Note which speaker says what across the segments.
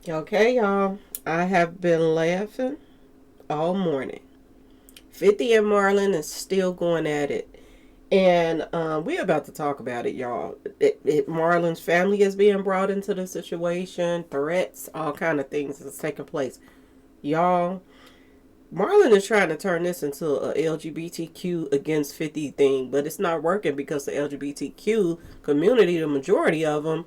Speaker 1: Okay, y'all. I have been laughing all morning. 50 and Marlin is still going at it. And we're about to talk about it, y'all. Marlon's family is being brought into the situation. Threats, all kind of things is taking place. Y'all, Marlon is trying to turn this into a LGBTQ against 50 thing, but it's not working because the LGBTQ community, the majority of them,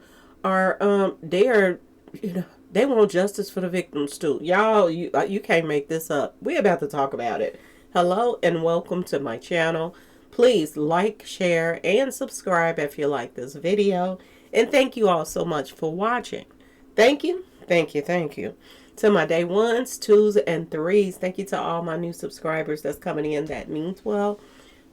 Speaker 1: they are, you know, they want justice for the victims too. Y'all, you can't make this up. We're about to talk about it. Hello and welcome to my channel. Please like, share, and subscribe if you like this video. And thank you all so much for watching. Thank you, thank you, thank you. To my day ones, twos, and threes. Thank you to all my new subscribers that's coming in. That means well.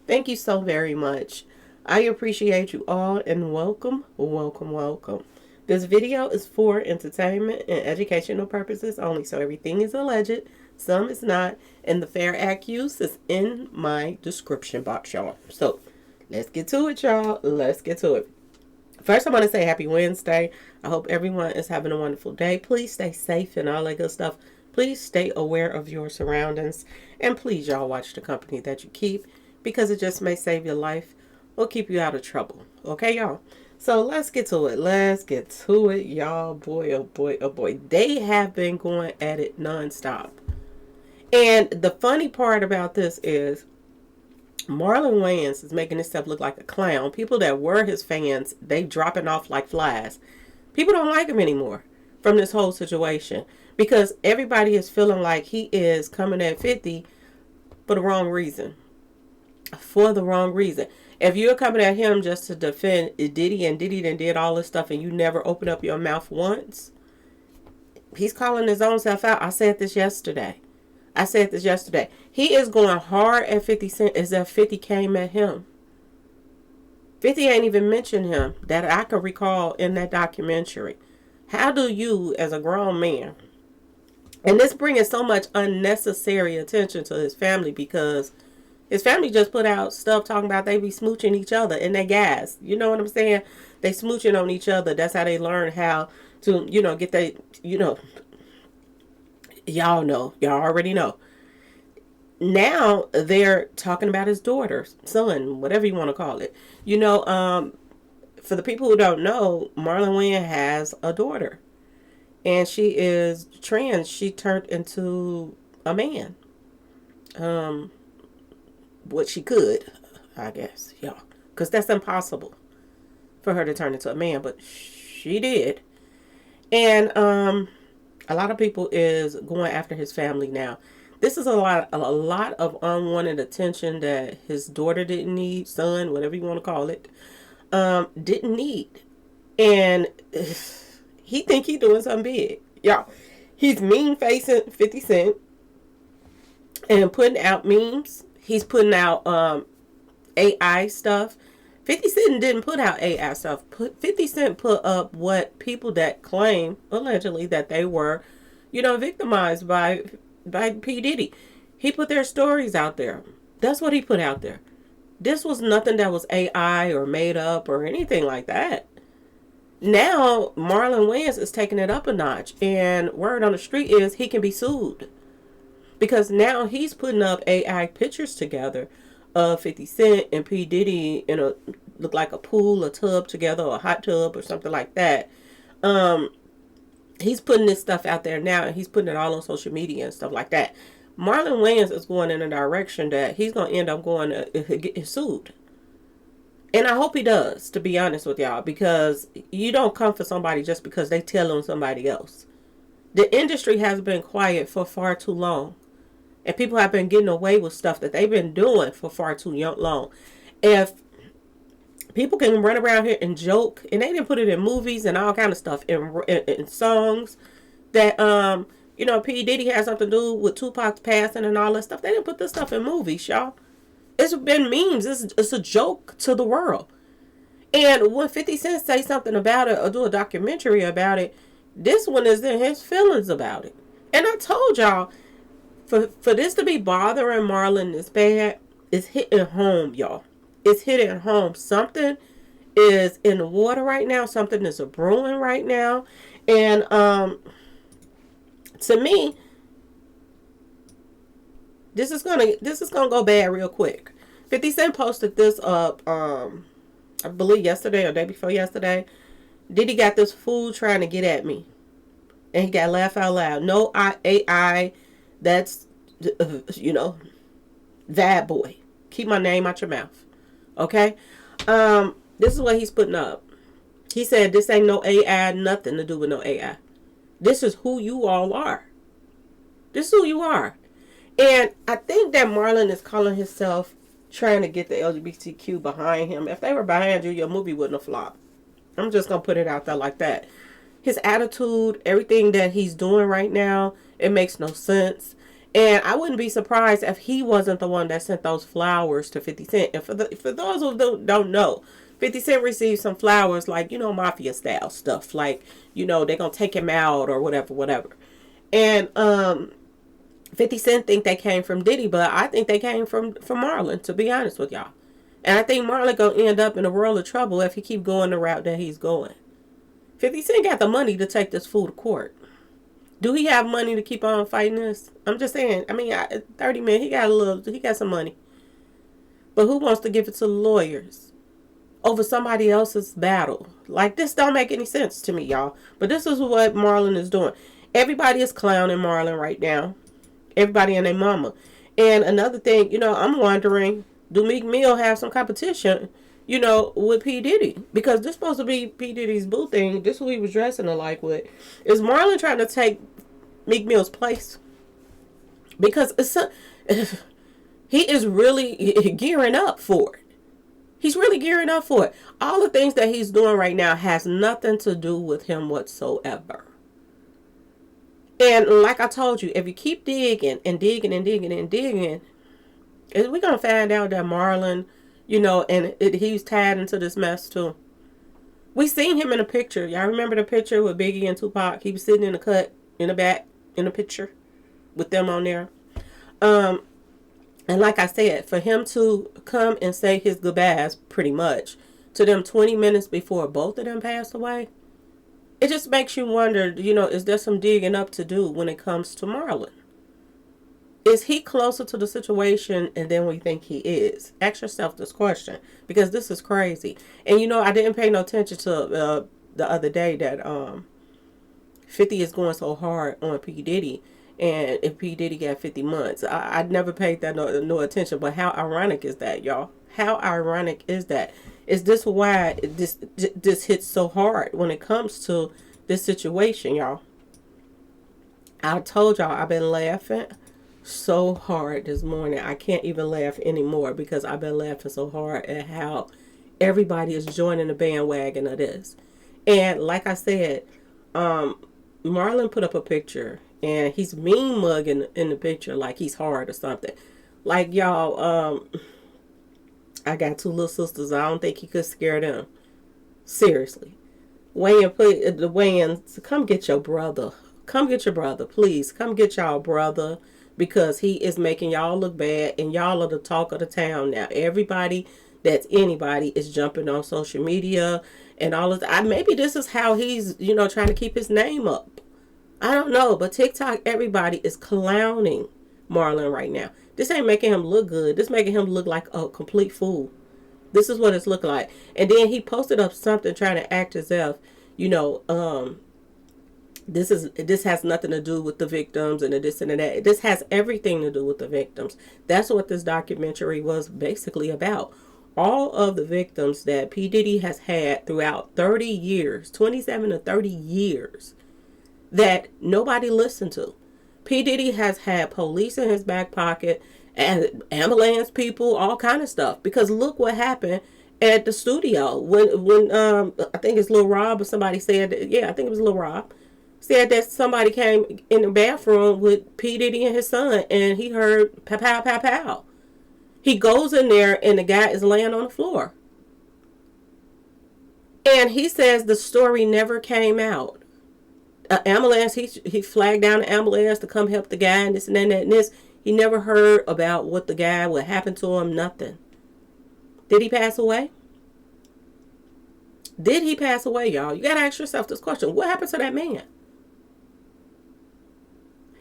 Speaker 1: Thank you so very much. I appreciate you all and welcome, welcome, welcome. This video is for entertainment and educational purposes only, so everything is alleged, some is not, and the fair accuse is in my description box, y'all. So let's get to it, y'all. Let's get to it. First, I want to say happy Wednesday. I hope everyone is having a wonderful day. Please stay safe and all that good stuff. Please stay aware of your surroundings. And please, y'all, watch the company that you keep because it just may save your life or keep you out of trouble. Okay, y'all? So let's get to it. Let's get to it, y'all. Boy, oh boy, oh boy. They have been going at it nonstop. And the funny part about this is Marlon Wayans is making himself look like a clown. People that were his fans, they dropping off like flies. People don't like him anymore from this whole situation because everybody is feeling like he is coming at 50 for the wrong reason. For the wrong reason. If you're coming at him just to defend Diddy and Diddy did all this stuff and you never open up your mouth once, he's calling his own self out. I said this yesterday. He is going hard at 50 Cent as if 50 came at him. 50 ain't even mentioned him that I can recall in that documentary. How do you, as a grown man, and this bringing so much unnecessary attention to his family because his family just put out stuff talking about they be smooching each other and they gas. You know what I'm saying? They smooching on each other. That's how they learn how to, get they, y'all know. Y'all already know. Now they're talking about his daughter, son, whatever you want to call it. For the people who don't know, Marlon Wayans has a daughter. And she is trans. She turned into a man. What she could, I guess, y'all. Because that's impossible for her to turn into a man. But she did. And a lot of people is going after his family now. This is a lot of unwanted attention that his daughter didn't need, son, whatever you want to call it, didn't need. And he think he doing something big. Y'all, he's mean facing 50 Cent and putting out memes. He's putting out AI stuff. 50 Cent didn't put out AI stuff. 50 Cent put up what people that claim, allegedly, that they were, victimized by P Diddy. He put their stories out there. That's what he put out there. This was nothing that was AI or made up or anything like that. Now, Marlon Wayans is taking it up a notch. And word on the street is he can be sued. Because now he's putting up AI pictures together of 50 Cent and P Diddy in look like a pool, a tub together, or a hot tub or something like that. He's putting this stuff out there now and he's putting it all on social media and stuff like that. Marlon Wayans is going in a direction that he's going to end up going to get sued. And I hope he does, to be honest with y'all, because you don't come for somebody just because they tell on somebody else. The industry has been quiet for far too long. And people have been getting away with stuff that they've been doing for far too long. If people can run around here and joke, and they didn't put it in movies and all kind of stuff, in songs, that, P Diddy has something to do with Tupac's passing and all that stuff. They didn't put this stuff in movies, y'all. It's been memes. It's a joke to the world. And when 50 Cent say something about it or do a documentary about it, this one is in his feelings about it. And I told y'all, for this to be bothering Marlon this bad, it's hitting home, y'all. It's hitting home. Something is in the water right now. Something is a brewing right now. And To me, this is gonna go bad real quick. 50 Cent posted this up, I believe yesterday or day before yesterday. Diddy got this fool trying to get at me, and he got laugh out loud. No, AI, that's you know, that boy. Keep my name out your mouth, okay? This is what he's putting up. He said this ain't no AI, nothing to do with no AI. This is who you all are. This is who you are. And I think that Marlon is calling himself trying to get the LGBTQ behind him. If they were behind you, your movie wouldn't have flopped. I'm just going to put it out there like that. His attitude, everything that he's doing right now, it makes no sense. And I wouldn't be surprised if he wasn't the one that sent those flowers to 50 Cent. And for those who don't know, 50 Cent received some flowers like, mafia style stuff. Like, they're going to take him out or whatever. And 50 Cent think they came from Diddy, but I think they came from Marlon, to be honest with y'all. And I think Marlon going to end up in a world of trouble if he keep going the route that he's going. 50 Cent got the money to take this fool to court. Do he have money to keep on fighting this? I'm just saying. I mean, 30 million, he got some money. But who wants to give it to the lawyers over somebody else's battle? Like, this don't make any sense to me, y'all. But this is what Marlon is doing. Everybody is clowning Marlon right now. Everybody and their mama. And another thing, I'm wondering, do Meek Mill have some competition, with P Diddy? Because this is supposed to be P Diddy's boo thing. This is who he was dressing alike with. Is Marlon trying to take Meek Mill's place? Because he is really gearing up for it. He's really gearing up for it. All the things that he's doing right now has nothing to do with him whatsoever. And like I told you, if you keep digging and digging and digging and digging, we're going to find out that Marlon, he's tied into this mess too. We seen him in a picture. Y'all remember the picture with Biggie and Tupac? He was sitting in the cut, in the back, in the picture with them on there. And like I said, for him to come and say his goodbyes pretty much to them 20 minutes before both of them passed away, it just makes you wonder, is there some digging up to do when it comes to Marlon? Is he closer to the situation than we think he is? Ask yourself this question, because this is crazy. And I didn't pay no attention to the other day that 50 is going so hard on P Diddy, and if P Diddy got 50 months. I never paid that no attention, but how ironic is that, y'all? How ironic is that? Is this why this hits so hard when it comes to this situation, y'all? I told y'all I've been laughing so hard this morning. I can't even laugh anymore because I've been laughing so hard at how everybody is joining the bandwagon of this. And like I said, Marlon put up a picture and he's mean mugging in the picture like he's hard or something. Like, y'all, I got two little sisters. I don't think he could scare them. Seriously. Wayans, come get your brother. Come get your brother, please. Come get y'all brother, because he is making y'all look bad, and y'all are the talk of the town now. Everybody that's anybody is jumping on social media and all of that. Maybe this is how he's, trying to keep his name up. I don't know, but TikTok, everybody is clowning Marlon right now. This ain't making him look good. This making him look like a complete fool. This is what it's looking like. And then he posted up something trying to act as if, this has nothing to do with the victims and the this and the that. This has everything to do with the victims. That's what this documentary was basically about. All of the victims that P Diddy has had throughout 30 years, 27 to 30 years, that nobody listened to. P Diddy has had police in his back pocket and ambulance people, all kind of stuff. Because look what happened at the studio when I think it's Lil Rob or somebody said that, I think it was Lil Rob, said that somebody came in the bathroom with P Diddy and his son and he heard pow pow pow pow. He goes in there and the guy is laying on the floor. And he says the story never came out. Ambulance, he flagged down the ambulance to come help the guy and this and that and this. He never heard about what happened to him, nothing. Did he pass away? Did he pass away, y'all? You gotta ask yourself this question. What happened to that man?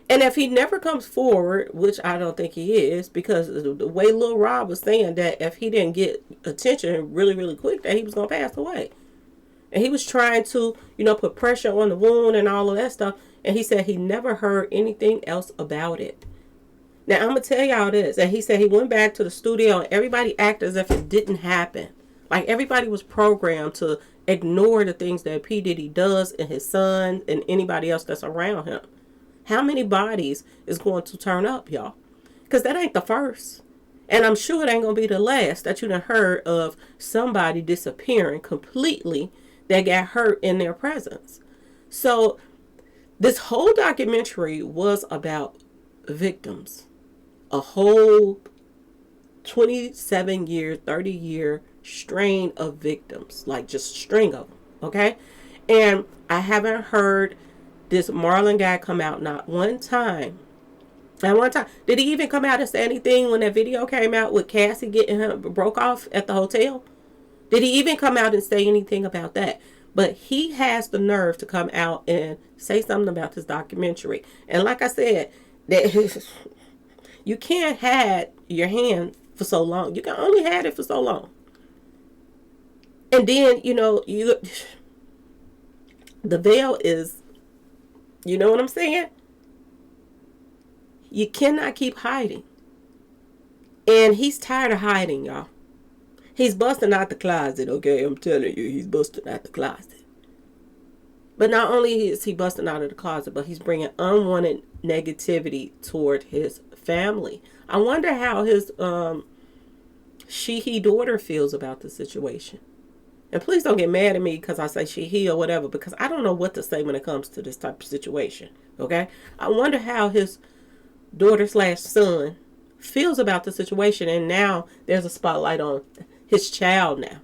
Speaker 1: And if he never comes forward, which I don't think he is, because the way Lil Rob was saying that if he didn't get attention really, really quick, that he was going to pass away. And he was trying to, put pressure on the wound and all of that stuff. And he said he never heard anything else about it. Now, I'm going to tell y'all this. And he said he went back to the studio and everybody acted as if it didn't happen. Like everybody was programmed to ignore the things that P Diddy does and his son and anybody else that's around him. How many bodies is going to turn up, y'all? Because that ain't the first. And I'm sure it ain't going to be the last that you done heard of somebody disappearing completely that got hurt in their presence. So this whole documentary was about victims. A whole 27-year, 30-year strain of victims. Like just string of them. Okay? And I haven't heard this Marlon guy come out not one time. Not one time. Did he even come out and say anything when that video came out with Cassie getting him broke off at the hotel? Did he even come out and say anything about that? But he has the nerve to come out and say something about this documentary. And like I said, that you can't have your hand for so long. You can only have it for so long. And then, the veil is, you know what I'm saying? You cannot keep hiding. And he's tired of hiding, y'all. He's busting out the closet, okay? I'm telling you, he's busting out the closet. But not only is he busting out of the closet, but he's bringing unwanted negativity toward his family. I wonder how his he daughter feels about the situation. And please don't get mad at me because I say he or whatever, because I don't know what to say when it comes to this type of situation, okay? I wonder how his daughter/son feels about the situation, and now there's a spotlight on his child now.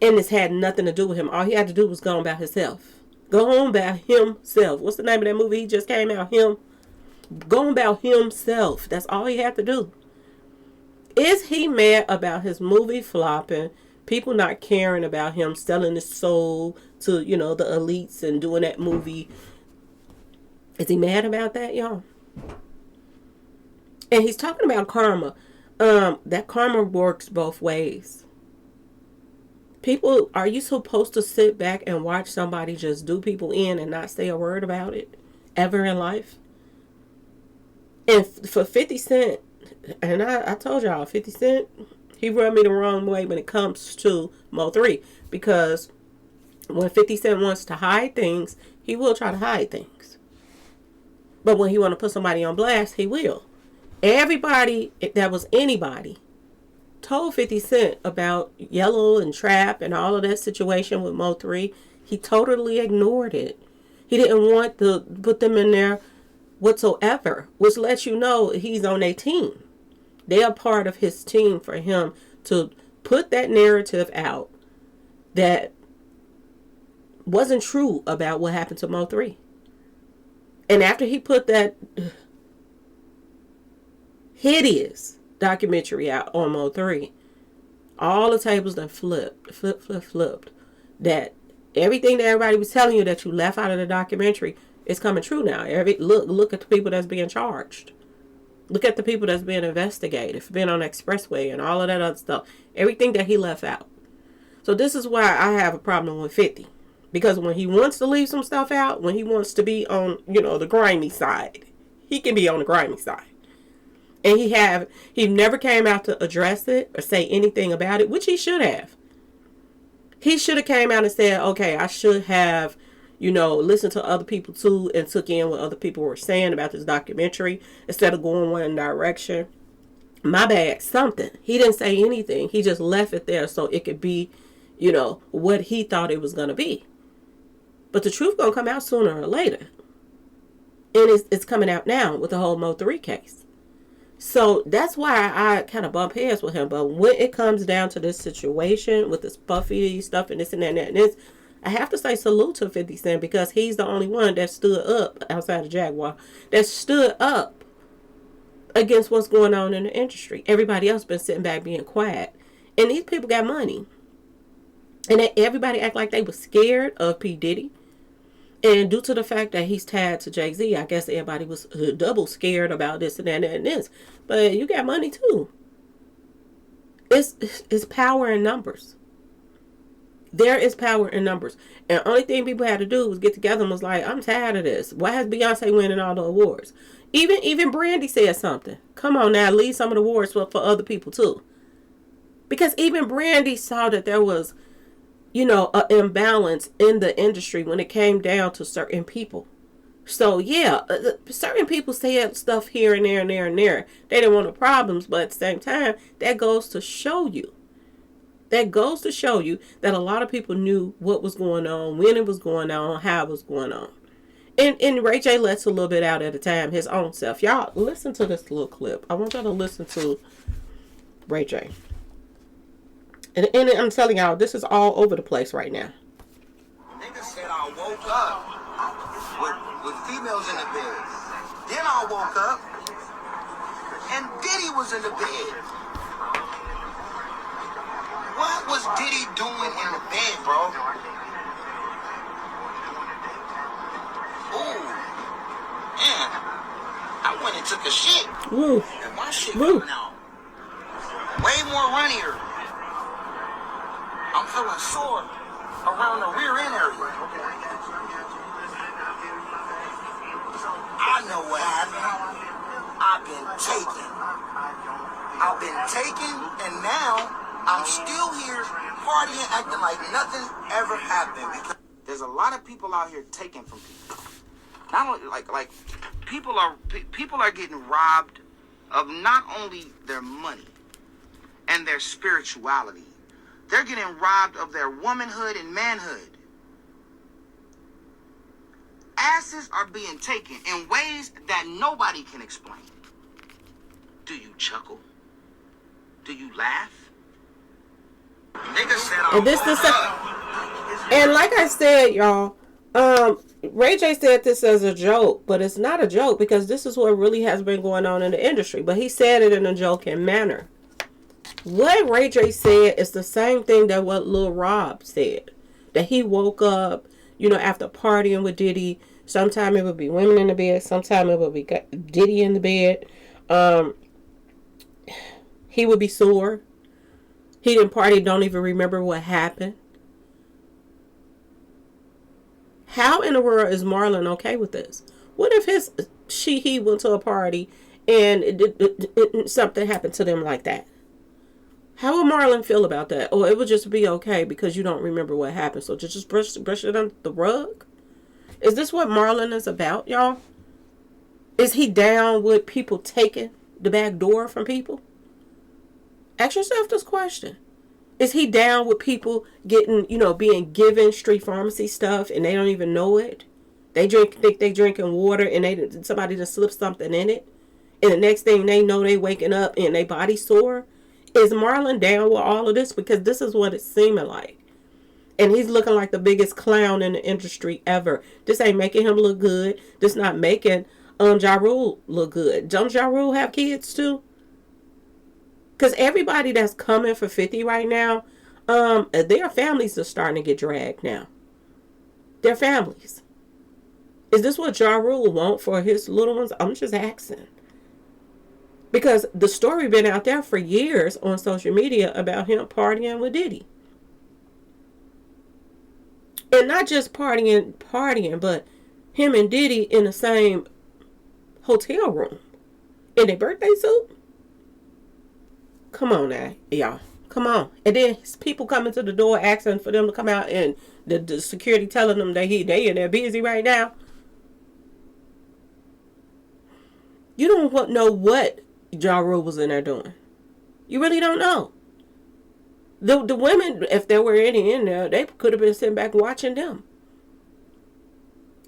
Speaker 1: And it's had nothing to do with him. All he had to do was go on about himself. Go on about himself. What's the name of that movie he just came out? Go on about himself. That's all he had to do. Is he mad about his movie flopping? People not caring about him, selling his soul to, the elites and doing that movie. Is he mad about that, y'all? And he's talking about karma. That karma works both ways. People, are you supposed to sit back and watch somebody just do people in and not say a word about it ever in life? And for 50 Cent, and I told y'all, 50 Cent, he rubbed me the wrong way when it comes to Mo3. Because when 50 Cent wants to hide things, he will try to hide things. But when he want to put somebody on blast, he will. Everybody that was anybody told 50 Cent about Yellow and Trap and all of that situation with Mo3. He totally ignored it. He didn't want to put them in there whatsoever, which lets you know he's on a team. They are part of his team for him to put that narrative out that wasn't true about what happened to Mo3. And after he put that hideous documentary out on Mo3, all the tables that flipped. That everything that everybody was telling you that you left out of the documentary is coming true now. Look at the people that's being charged. Look at the people that's being investigated for being on the expressway and all of that other stuff. Everything that he left out. So this is why I have a problem with 50. Because when he wants to leave some stuff out, when he wants to be on, the grimy side, he can be on the grimy side. And he never came out to address it or say anything about it, which he should have. He should have came out and said, okay, I should have, listened to other people too and took in what other people were saying about this documentary instead of going one direction. My bad, something. He didn't say anything. He just left it there so it could be, what he thought it was going to be. But the truth going to come out sooner or later. And it's coming out now with the whole Mo3 case. So that's why I kind of bump heads with him. But when it comes down to this situation with this Puffy stuff and this and that and this, I have to say salute to 50 Cent because he's the only one that stood up outside of Jaguar, that stood up against what's going on in the industry. Everybody else been sitting back being quiet. And these people got money. And everybody act like they was scared of P Diddy. And due to the fact that he's tied to Jay-Z, I guess everybody was double scared about this and that and this. But you got money too. It's power in numbers. There is power in numbers. And the only thing people had to do was get together and was like, I'm tired of this. Why has Beyonce winning all the awards? Even Brandy said something. Come on now, leave some of the awards for other people too. Because even Brandy saw that there was, an imbalance in the industry when it came down to certain people. So yeah, certain people said stuff here and there and there and there. They didn't want no problems, but at the same time, that goes to show you. That goes to show you that a lot of people knew what was going on, when it was going on, how it was going on. And Ray J lets a little bit out at a time, his own self. Y'all, listen to this little clip. I want y'all to listen to Ray J. And I'm telling y'all, this is all over the place right now.
Speaker 2: Nigga said I woke up with females in the bed. Then I woke up and Diddy was in the bed. What was Diddy doing in the bed, bro? Ooh, man, I went and took a shit.
Speaker 1: Woo.
Speaker 2: And my shit coming out way more runnier. I'm feeling sore around the rear end area. I know what happened. I've been taken, and now I'm still here partying, acting like nothing ever happened. Because there's a lot of people out here taking from people. Not only like people are getting robbed of not only their money and their spirituality. They're getting robbed of their womanhood and manhood. Asses are being taken in ways that nobody can explain. Do you chuckle? Do you laugh? Nigga said
Speaker 1: and like I said, y'all, Ray J said this as a joke, but it's not a joke because this is what really has been going on in the industry. But he said it in a joking manner. What Ray J said is the same thing that what Lil Rob said. That he woke up, after partying with Diddy. Sometime it would be women in the bed. Sometime it would be Diddy in the bed. He would be sore. He didn't party, don't even remember what happened. How in the world is Marlon okay with this? What if he went to a party and something happened to them like that? How would Marlon feel about that? Or it would just be okay because you don't remember what happened. So just brush it under the rug? Is this what Marlon is about, y'all? Is he down with people taking the back door from people? Ask yourself this question. Is he down with people getting, being given street pharmacy stuff and they don't even know it? Think they drinking water and somebody just slipped something in it. And the next thing they know, they waking up and they body sore. Is Marlon down with all of this? Because this is what it's seeming like. And he's looking like the biggest clown in the industry ever. This ain't making him look good. This not making Ja Rule look good. Don't Ja Rule have kids too? Because everybody that's coming for 50 right now, their families are starting to get dragged now. Their families. Is this what Ja Rule want for his little ones? I'm just asking. Because the story been out there for years on social media about him partying with Diddy. And not just partying, but him and Diddy in the same hotel room. In their birthday suit. Come on now, y'all. Come on. And then people coming to the door asking for them to come out and the security telling them that they're busy right now. You don't know what Ja Rule was in there doing. You really don't know. The women, if there were any in there, they could have been sitting back watching them.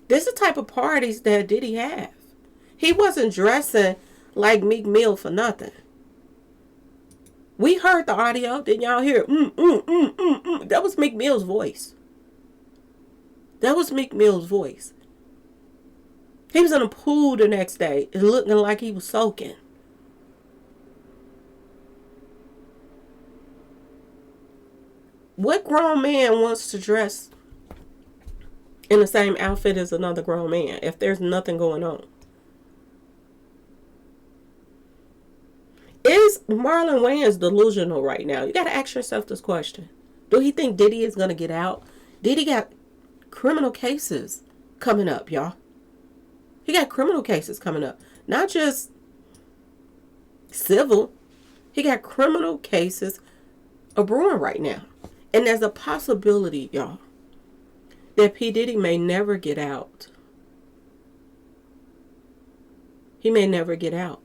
Speaker 1: This is the type of parties that Diddy have. He wasn't dressing like Meek Mill for nothing. We heard the audio. Didn't y'all hear? That was Meek Mill's voice. That was Meek Mill's voice. He was in a pool the next day, looking like he was soaking. What grown man wants to dress in the same outfit as another grown man if there's nothing going on? Is Marlon Wayans delusional right now? You got to ask yourself this question. Do he think Diddy is going to get out? Diddy got criminal cases coming up, y'all. He got criminal cases coming up. Not just civil. He got criminal cases brewing right now. And there's a possibility, y'all, that P Diddy may never get out. He may never get out.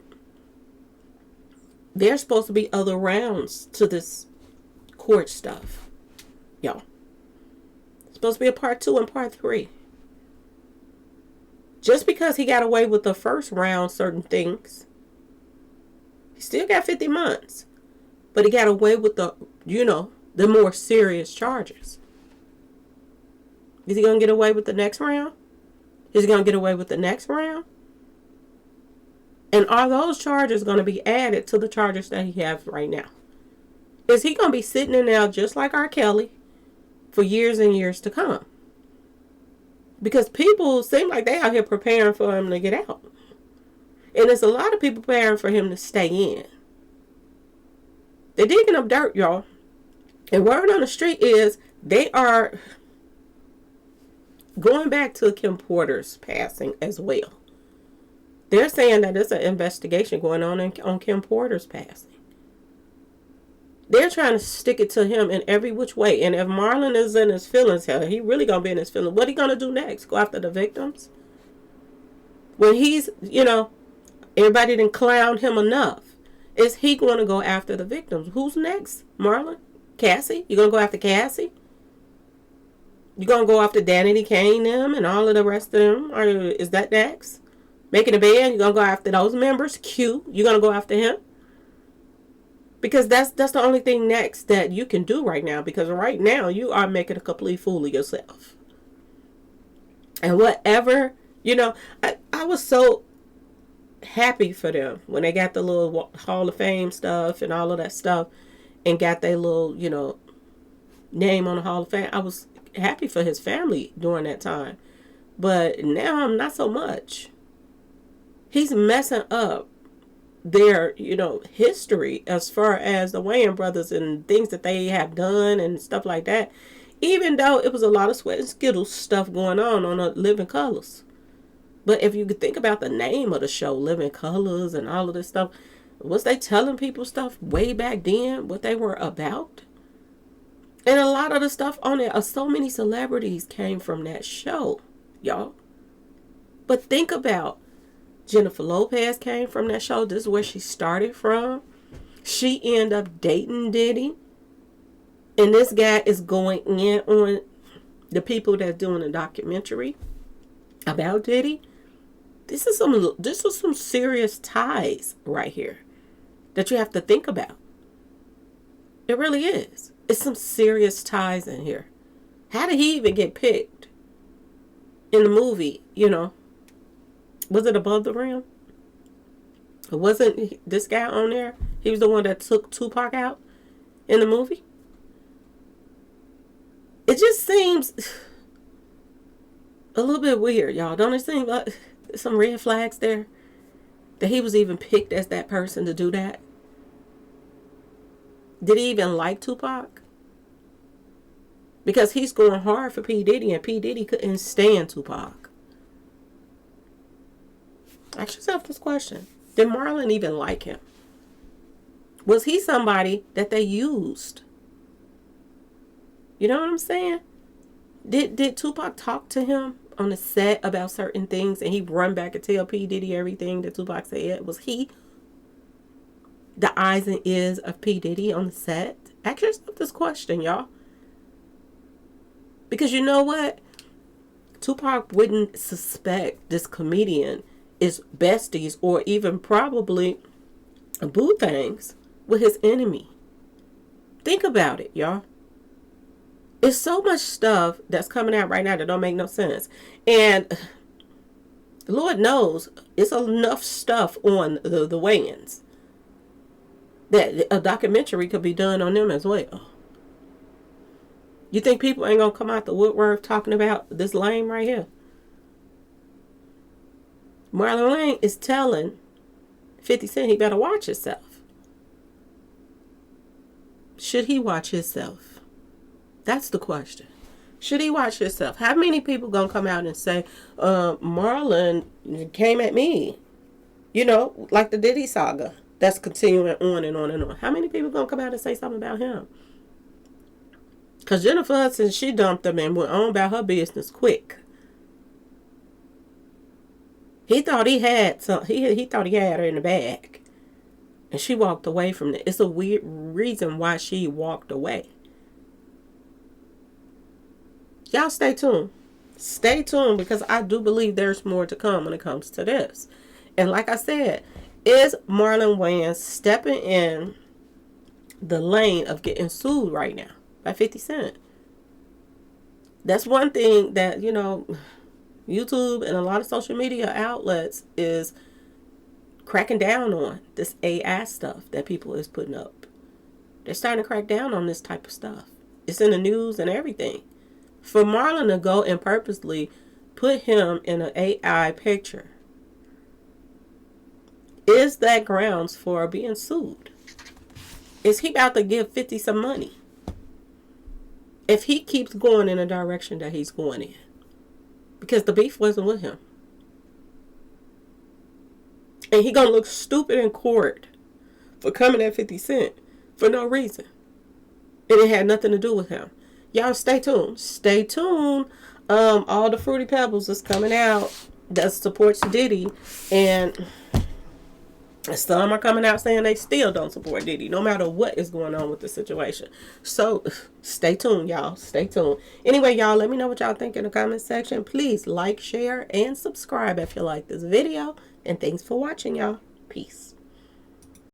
Speaker 1: There's supposed to be other rounds to this court stuff, y'all. It's supposed to be a part 2 and part 3. Just because he got away with the first round, certain things, he still got 50 months. But he got away with the more serious charges. Is he going to get away with the next round? Is he going to get away with the next round? And are those charges going to be added to the charges that he has right now? Is he going to be sitting in there just like R. Kelly for years and years to come? Because people seem like they out here preparing for him to get out. And there's a lot of people preparing for him to stay in. They're digging up dirt, y'all. And word on the street is they are going back to Kim Porter's passing as well. They're saying that there's an investigation going on Kim Porter's passing. They're trying to stick it to him in every which way. And if Marlon is in his feelings, he really going to be in his feelings. What he going to do next? Go after the victims? When he's, everybody didn't clown him enough. Is he going to go after the victims? Who's next? Marlon? Cassie? You going to go after Cassie? You going to go after Danity Kane them and all of the rest of them? Or is that next? Making a band, you're going to go after those members. Q, you're going to go after him. Because that's the only thing next that you can do right now. Because right now, you are making a complete fool of yourself. And whatever, I was so happy for them when they got the little Hall of Fame stuff and all of that stuff. And got their little, name on the Hall of Fame. I was happy for his family during that time. But now I'm not so much. He's messing up their, history as far as the Wayans brothers and things that they have done and stuff like that. Even though it was a lot of Sweat and Skittles stuff going on Living Colors. But if you could think about the name of the show, Living Colors and all of this stuff, was they telling people stuff way back then, what they were about? And a lot of the stuff on there, so many celebrities came from that show, y'all. But think about Jennifer Lopez came from that show. This is where she started from. She ended up dating Diddy. And this guy is going in on the people that's doing a documentary about Diddy. This is some serious ties right here that you have to think about. It really is. It's some serious ties in here. How did he even get picked in the movie, Was it Above the Rim? Wasn't this guy on there? He was the one that took Tupac out in the movie? It just seems a little bit weird, y'all. Don't it seem like some red flags there? That he was even picked as that person to do that? Did he even like Tupac? Because he's going hard for P Diddy, and P Diddy couldn't stand Tupac. Ask yourself this question. Did Marlon even like him? Was he somebody that they used? You know what I'm saying? Did Tupac talk to him on the set about certain things and he run back and tell P Diddy everything that Tupac said? Was he the eyes and ears of P Diddy on the set? Ask yourself this question, y'all. Because you know what? Tupac wouldn't suspect this comedian is besties or even probably boo things with his enemy. Think about it, y'all. It's so much stuff that's coming out right now that don't make no sense. And Lord knows it's enough stuff on the Wayans that a documentary could be done on them as well. You think people ain't gonna come out the woodwork talking about this lame right here? Marlon Wayans is telling 50 Cent he better watch himself. Should he watch himself? That's the question. Should he watch himself? How many people gonna come out and say, Marlon came at me? You know, like the Diddy saga. That's continuing on and on and on. How many people gonna come out and say something about him? Because Jennifer Hudson, she dumped him and went on about her business quick. He thought he had some. He thought he had her in the bag, and she walked away from it. It's a weird reason why she walked away. Y'all stay tuned. Stay tuned, because I do believe there's more to come when it comes to this. And like I said, is Marlon Wayans stepping in the lane of getting sued right now by 50 Cent? That's one thing that, you know, YouTube and a lot of social media outlets is cracking down on. This AI stuff that people is putting up. They're starting to crack down on this type of stuff. It's in the news and everything. For Marlon to go and purposely put him in an AI picture, is that grounds for being sued? Is he about to give 50 some money? If he keeps going in the direction that he's going in. Because the beef wasn't with him. And he gonna look stupid in court for coming at 50 Cent for no reason. And it had nothing to do with him. Y'all stay tuned. Stay tuned. All the Fruity Pebbles is coming out that supports Diddy. And some are coming out saying they still don't support Diddy, no matter what is going on with the situation. So, stay tuned, y'all. Stay tuned. Anyway, y'all, let me know what y'all think in the comment section. Please like, share, and subscribe if you like this video. And thanks for watching, y'all. Peace.